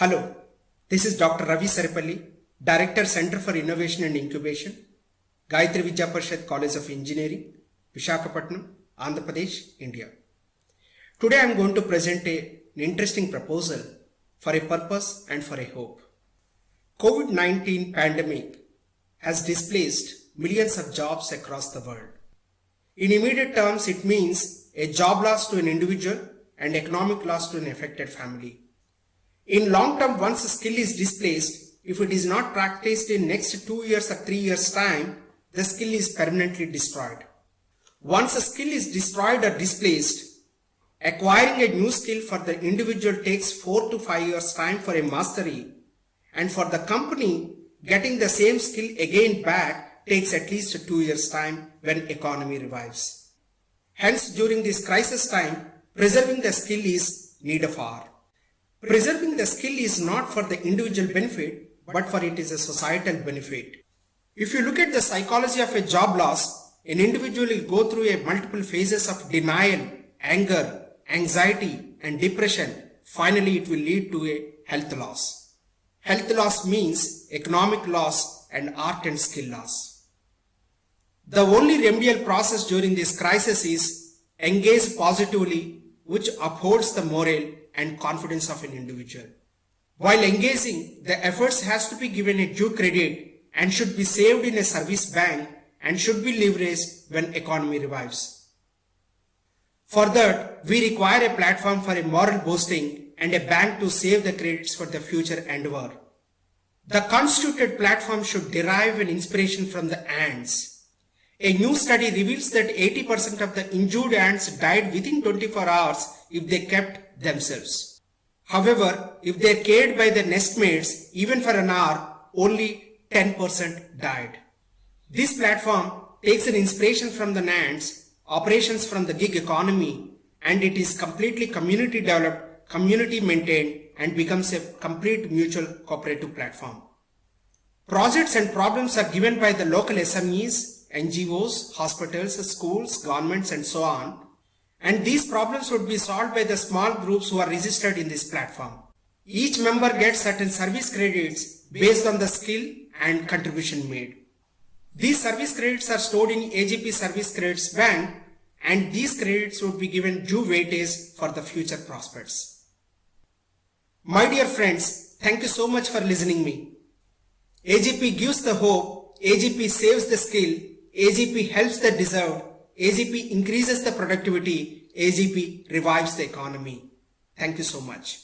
Hello, this is Dr. Ravi Saripalli, Director Center for Innovation and Incubation, Gayatri Vidya Parishad College of Engineering, Visakhapatnam, Andhra Pradesh, India. Today I am going to present an interesting proposal for a purpose and for a hope. COVID-19 pandemic has displaced millions of jobs across the world. In immediate terms, it means a job loss to an individual and economic loss to an affected family. In long term, once a skill is displaced, if it is not practiced in next 2 years or 3 years time, the skill is permanently destroyed. Once a skill is destroyed or displaced, acquiring a new skill for the individual takes 4 to 5 years time for a mastery, and for the company, getting the same skill again back takes at least 2 years time when economy revives. Hence, during this crisis time, preserving the skill is need of hour. Preserving the skill is not for the individual benefit, but for it is a societal benefit. If you look at the psychology of a job loss, an individual will go through a multiple phases of denial, anger, anxiety, and depression. Finally, it will lead to a health loss. Health loss means economic loss and art and skill loss. The only remedial process during this crisis is engage positively, which upholds the morale and confidence of an individual. While engaging, the efforts has to be given a due credit and should be saved in a service bank and should be leveraged when economy revives. For that, we require a platform for a moral boosting and a bank to save the credits for the future endeavor. The constituted platform should derive an inspiration from the ants. A new study reveals that 80% of the injured ants died within 24 hours if they kept themselves. However, if they are cared by their nestmates, even for an hour, only 10% died. This platform takes an inspiration from the ants, operations from the gig economy, and it is completely community developed, community maintained, and becomes a complete mutual cooperative platform. Projects and problems are given by the local SMEs, NGOs, hospitals, schools, governments, and so on. And these problems would be solved by the small groups who are registered in this platform. Each member gets certain service credits based on the skill and contribution made. These service credits are stored in AGP Service Credits Bank, and these credits would be given due weightage for the future prospects. My dear friends, thank you so much for listening me. AGP gives the hope, AGP saves the skill, AGP helps the deserved, AGP increases the productivity, AGP revives the economy. Thank you so much.